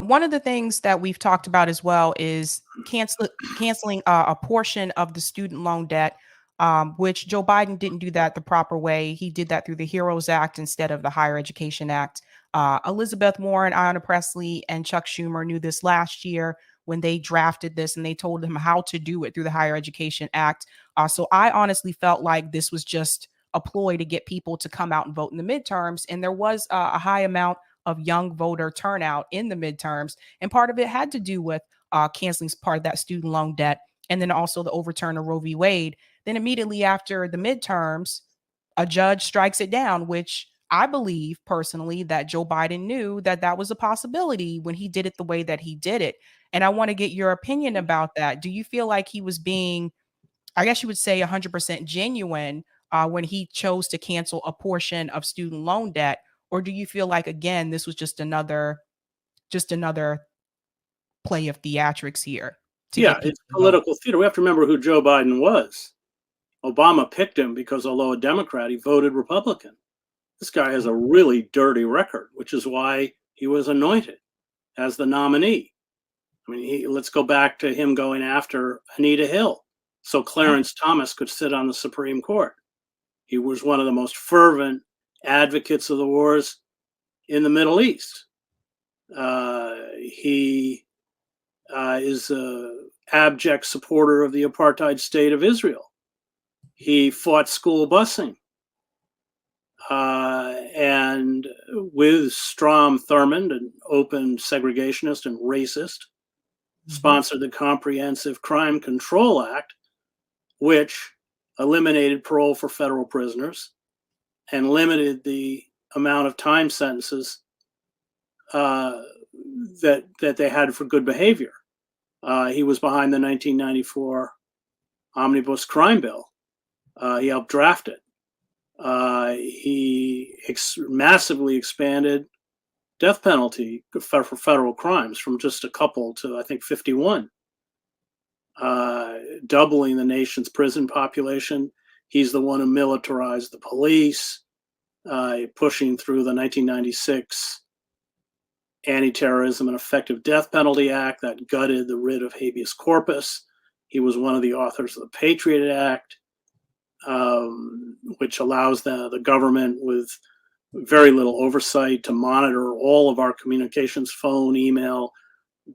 One of the things that we've talked about as well is canceling a portion of the student loan debt, which Joe Biden didn't do that the proper way. He did that through the HEROES Act instead of the Higher Education Act. Elizabeth Warren, Ayanna Pressley, and Chuck Schumer knew this last year when they drafted this and they told him how to do it through the Higher Education Act. So I honestly felt like this was just a ploy to get people to come out and vote in the midterms. And there was a high amount of young voter turnout in the midterms. And part of it had to do with canceling part of that student loan debt and then also the overturn of Roe v. Wade. Then immediately after the midterms, a judge strikes it down, which I believe personally that Joe Biden knew that that was a possibility when he did it the way that he did it. And I want to get your opinion about that. Do you feel like he was being, I guess you would say, 100% genuine when he chose to cancel a portion of student loan debt? Or do you feel like, again, this was just another play of theatrics here to Yeah, get people it's to vote? political theater. We have to remember who Joe Biden was. Obama picked him because, although a Democrat, he voted Republican. This guy has a really dirty record, which is why he was anointed as the nominee. I mean, let's go back to him going after Anita Hill so Yep. Clarence Thomas could sit on the Supreme Court. He was one of the most fervent advocates of the wars in the Middle East. He is an abject supporter of the apartheid state of Israel. He fought school busing. And with Strom Thurmond, an open segregationist and racist, Mhm. sponsored the Comprehensive Crime Control Act, which eliminated parole for federal prisoners and limited the amount of time sentences that they had for good behavior. He was behind the 1994 Omnibus Crime Bill. He helped draft it. He massively expanded death penalty for federal crimes from just a couple to, I think, 51, doubling the nation's prison population. He's the one who militarized the police, pushing through the 1996 Anti-Terrorism and Effective Death Penalty Act that gutted the writ of habeas corpus. He was one of the authors of the Patriot Act, which allows the government with very little oversight to monitor all of our communications, phone, email,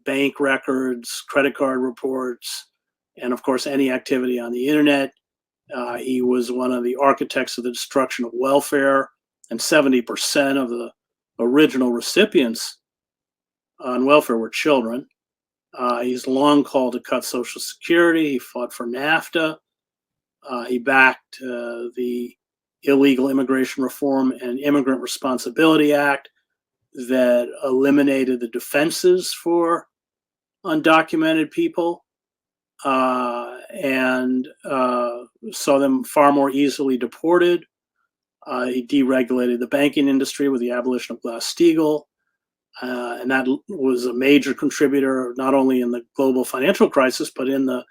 bank records, credit card reports, and of course, any activity on the internet. He was one of the architects of the destruction of welfare, and 70% of the original recipients on welfare were children. He's long called to cut Social Security. He fought for NAFTA. He backed the Illegal Immigration Reform and Immigrant Responsibility Act that eliminated the defenses for undocumented people and saw them far more easily deported. He deregulated the banking industry with the abolition of Glass-Steagall. And that was a major contributor, not only in the global financial crisis, but in the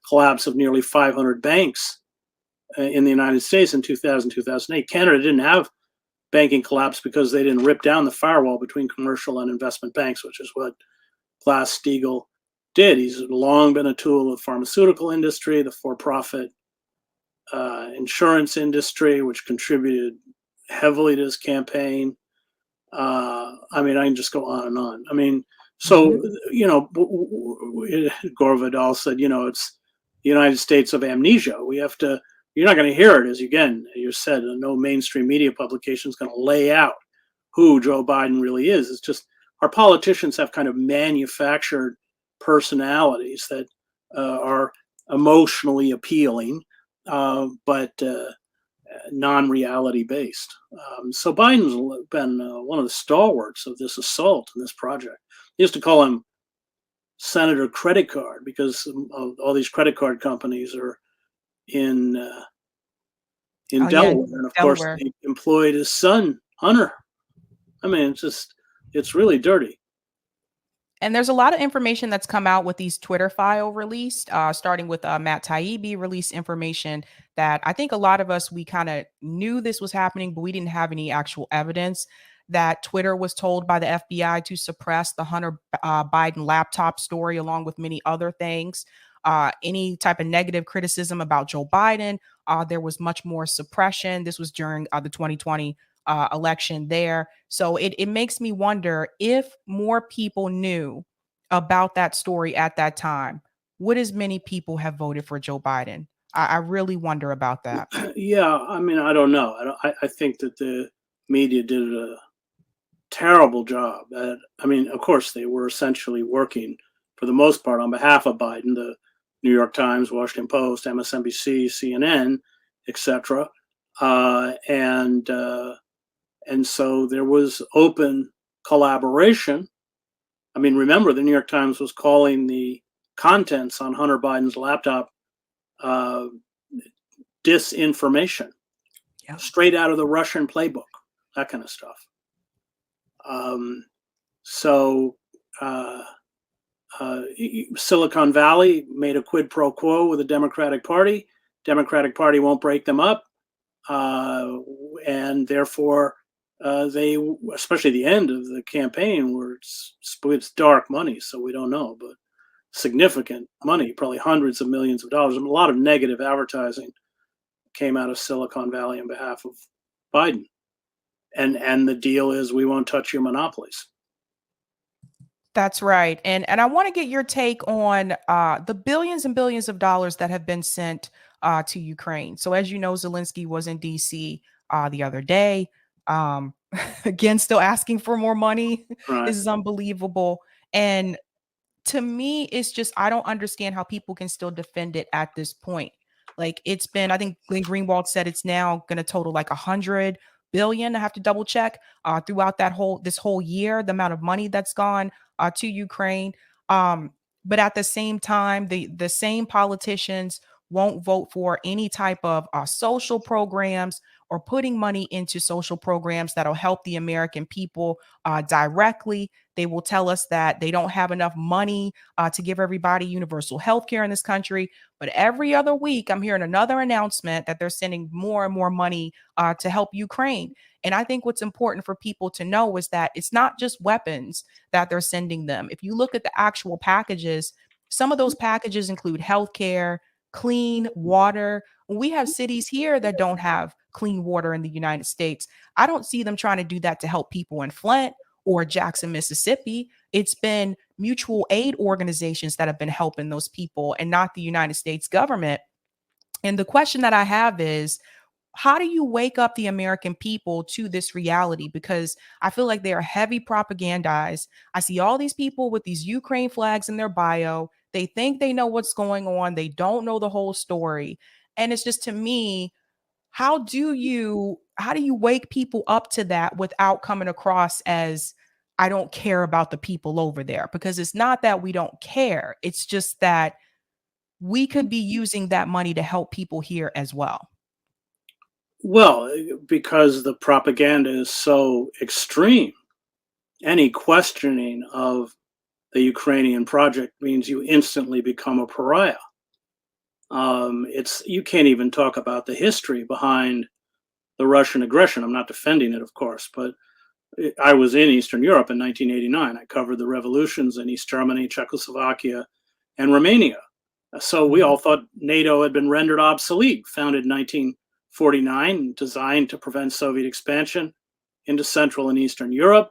collapse of nearly 500 banks in the United States in 2000, 2008. Canada didn't have banking collapse because they didn't rip down the firewall between commercial and investment banks, which is what Glass-Steagall did. He's long been a tool of the pharmaceutical industry, the for-profit insurance industry, which contributed heavily to his campaign. I mean, I can just go on and on. I mean, so, Mhm. Gore Vidal said, it's the United States of amnesia. You're not going to hear it, as you said, no mainstream media publication is going to lay out who Joe Biden really is. It's just our politicians have kind of manufactured personalities that are emotionally appealing, but non-reality based. So Biden's been one of the stalwarts of this assault and this project. They used to call him Senator Credit Card because all these credit card companies are in Oh yeah, Delaware, and of course Delaware. they employed his son Hunter. I mean, it's really dirty. And there's a lot of information that's come out with these Twitter file released, starting with Matt Taibbi released information that I think a lot of us, we kind of knew this was happening, but we didn't have any actual evidence. that Twitter was told by the FBI to suppress the Hunter Biden laptop story, along with many other things. Any type of negative criticism about Joe Biden, there was much more suppression. This was during the 2020 election there. So it makes me wonder if more people knew about that story at that time, would as many people have voted for Joe Biden? I really wonder about that. Yeah, I mean, I don't know. I think that the media did a terrible job at, I mean, of course, they were essentially working for the most part on behalf of Biden, the New York Times, Washington Post, MSNBC, CNN, etc. Uh, and uh, and so there was open collaboration. I mean, remember, the New York Times was calling the contents on Hunter Biden's laptop uh, disinformation, Yeah. straight out of the Russian playbook, that kind of stuff. Um, so uh, Silicon Valley made a quid pro quo with the Democratic Party. Democratic Party won't break them up, and therefore they, especially the end of the campaign, where it's dark money, so we don't know, but significant money, probably hundreds of millions of dollars. A lot of negative advertising came out of Silicon Valley on behalf of Biden, and the deal is we won't touch your monopolies. That's right. And I want to get your take on the billions and billions of dollars that have been sent to Ukraine. So as you know, Zelensky was in DC the other day. Again, still asking for more money. Right. This is unbelievable. And to me, it's just I don't understand how people can still defend it at this point. Like it's been, I think Glenn Greenwald said it's now going to total like 100 billion. I have to double check throughout this whole year, the amount of money that's gone to Ukraine. Um, but at the same time, the same politicians won't vote for any type of social programs or putting money into social programs that'll help the American people directly. They will tell us that they don't have enough money to give everybody universal health care in this country. But every other week, I'm hearing another announcement that they're sending more and more money to help Ukraine. And I think what's important for people to know is that it's not just weapons that they're sending them. If you look at the actual packages, some of those packages include health care, clean water. We have cities here that don't have clean water in the United States. I don't see them trying to do that to help people in Flint or Jackson, Mississippi. It's been mutual aid organizations that have been helping those people and not the United States government. And the question that I have is, how do you wake up the American people to this reality? Because I feel like they are heavy propagandized. I see all these people with these Ukraine flags in their bio. They think they know what's going on. They don't know the whole story. And it's just to me, how do you wake people up to that without coming across as I don't care about the people over there? Because it's not that we don't care. It's just that we could be using that money to help people here as well. Well, because the propaganda is so extreme, any questioning of the Ukrainian project means you instantly become a pariah. It's you can't even talk about the history behind the Russian aggression. I'm not defending it, of course, but I was in Eastern Europe in 1989. I covered the revolutions in East Germany, Czechoslovakia, and Romania. So we all thought NATO had been rendered obsolete, founded in 1949, designed to prevent Soviet expansion into Central and Eastern Europe.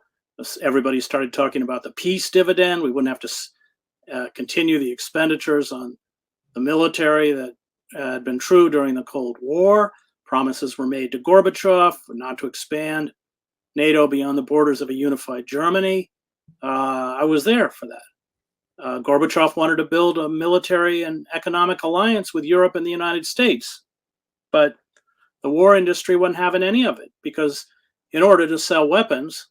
Everybody started talking about the peace dividend. We wouldn't have to continue the expenditures on the military that had been true during the Cold War. Promises were made to Gorbachev not to expand NATO beyond the borders of a unified Germany. I was there for that. Gorbachev wanted to build a military and economic alliance with Europe and the United States, but the war industry wasn't having any of it because in order to sell weapons,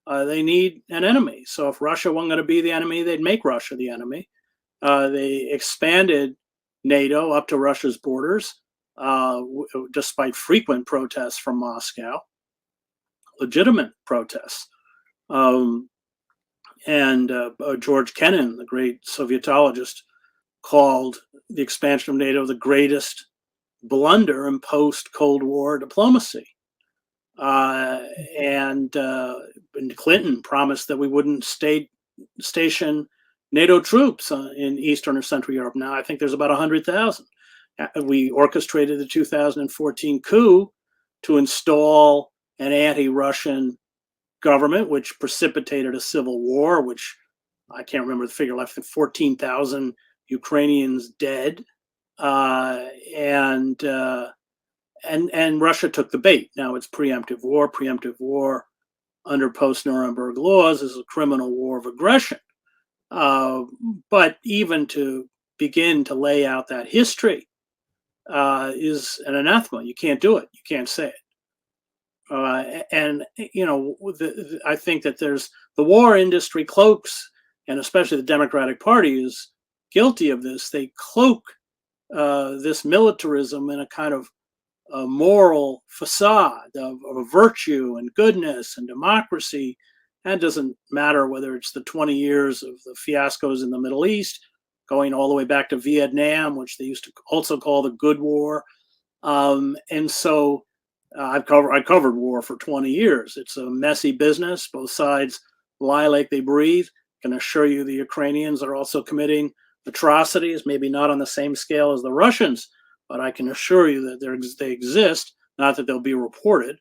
they need an enemy. So if Russia wasn't going to be the enemy, they'd make Russia the enemy. They expanded NATO up to Russia's borders, despite frequent protests from Moscow, legitimate protests. And George Kennan, the great Sovietologist, called the expansion of NATO the greatest blunder in post-Cold War diplomacy. Uh, and Clinton promised that we wouldn't station NATO troops in Eastern or Central Europe. Now I think there's about 100,000. We orchestrated the 2014 coup to install an anti-Russian government, which precipitated a civil war, which I can't remember the figure, left 14,000 Ukrainians dead. Uh, and and Russia took the bait. Now it's preemptive war. Preemptive war under post-Nuremberg laws is a criminal war of aggression. Uh, but even to begin to lay out that history is an anathema. You can't do it. You can't say it. And I think that there's the war industry cloaks, and especially the Democratic Party is guilty of this. They cloak this militarism in a kind of a moral facade of virtue and goodness and democracy. And it doesn't matter whether it's the 20 years of the fiascos in the Middle East, going all the way back to Vietnam, which they used to also call the Good War. And so I covered war for 20 years. It's a messy business. Both sides lie like they breathe. I can assure you the Ukrainians are also committing atrocities, maybe not on the same scale as the Russians, but I can assure you that they exist, not that they'll be reported.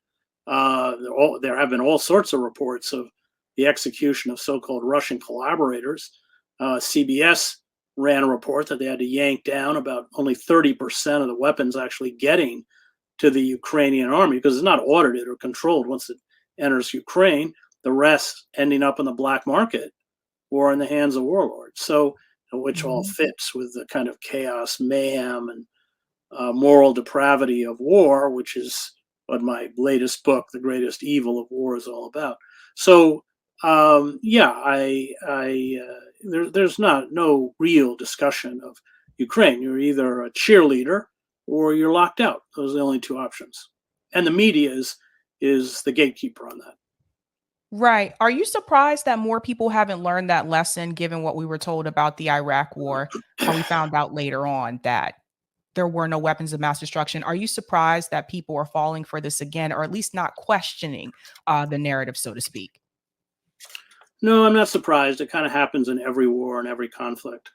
There have been all sorts of reports of the execution of so-called Russian collaborators. CBS ran a report that they had to yank down about only 30% of the weapons actually getting to the Ukrainian army because it's not audited or controlled once it enters Ukraine. The rest ending up in the black market or in the hands of warlords. So, which all fits with the kind of chaos, mayhem, and moral depravity of war, which is what my latest book, The Greatest Evil of War, is all about. So, there's no real discussion of Ukraine. You're either a cheerleader or you're locked out. Those are the only two options. And the media is the gatekeeper on that. Right. Are you surprised that more people haven't learned that lesson given what we were told about the Iraq war? How we found out later on that there were no weapons of mass destruction. Are you surprised that people are falling for this again, or at least not questioning the narrative, so to speak? No, I'm not surprised. It kind of happens in every war and every conflict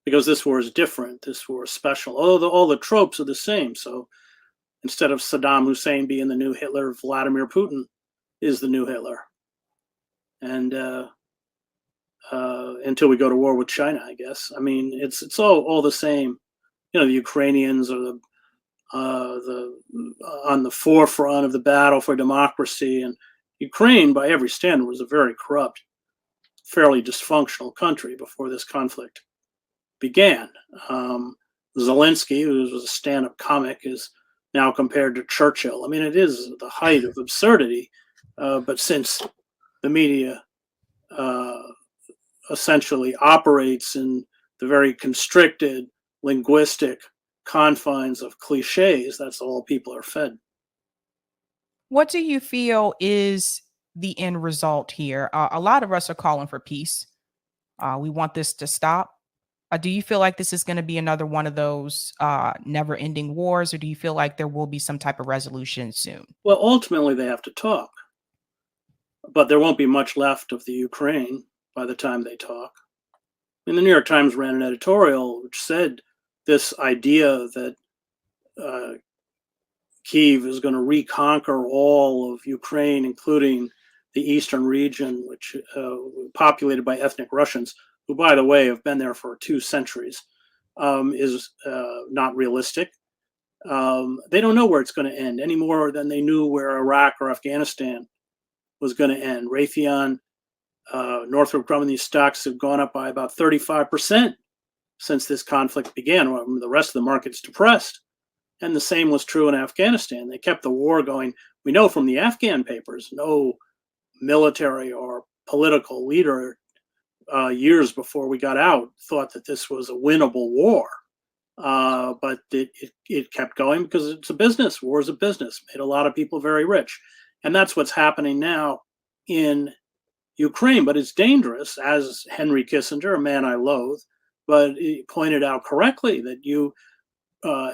because this war is different. This war is special. All the tropes are the same. So instead of Saddam Hussein being the new Hitler, Vladimir Putin is the new Hitler. And until we go to war with China, I guess. I mean, it's all the same. The Ukrainians are on the forefront of the battle for democracy, and Ukraine, by every standard, was a very corrupt, fairly dysfunctional country before this conflict began. Zelensky, who was a stand-up comic, is now compared to Churchill. I mean, it is the height of absurdity. But since the media essentially operates in the very constricted linguistic confines of cliches, that's all people are fed. What do you feel is the end result here? A lot of us are calling for peace. We want this to stop. Do you feel like this is going to be another one of those never ending wars, or do you feel like there will be some type of resolution soon? Well, ultimately, they have to talk, but there won't be much left of the Ukraine by the time they talk. And the New York Times ran an editorial which said this idea that Kyiv is going to reconquer all of Ukraine, including the eastern region, which populated by ethnic Russians, who, by the way, have been there for 2 centuries, is not realistic. They don't know where it's going to end any more than they knew where Iraq or Afghanistan was going to end. Raytheon, Northrop Grumman, these stocks have gone up by about 35% since this conflict began. Well, the rest of the market's depressed. And the same was true in Afghanistan. They kept the war going. We know from the Afghan papers, no military or political leader years before we got out thought that this was a winnable war. But it kept going because it's a business. War is a business. Made a lot of people very rich. And that's what's happening now in Ukraine. But it's dangerous, as Henry Kissinger, a man I loathe, but he pointed out correctly that you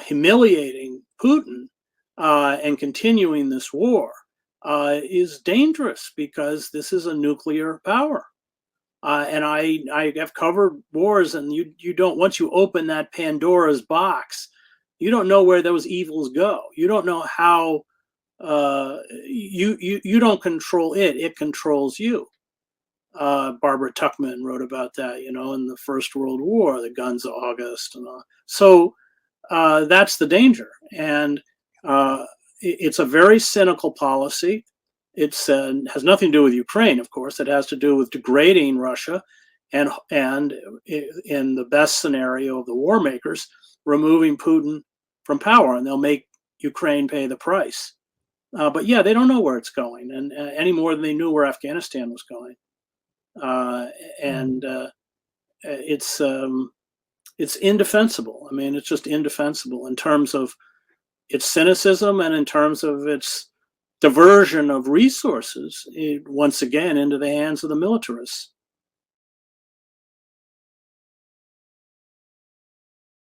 humiliating Putin and continuing this war is dangerous because this is a nuclear power. And I have covered wars, and you don't, once you open that Pandora's box, you don't know where those evils go. You don't know how you don't control it; it controls you. Barbara Tuchman wrote about that, in the First World War, the guns of August, and all. So that's the danger, and it's a very cynical policy. It's has nothing to do with Ukraine, of course. It has to do with degrading Russia, and in the best scenario of the war makers, removing Putin from power, and they'll make Ukraine pay the price. But yeah, they don't know where it's going, and any more than they knew where Afghanistan was going. And it's indefensible. I mean, it's just indefensible in terms of its cynicism and in terms of its diversion of resources, once again, into the hands of the militarists.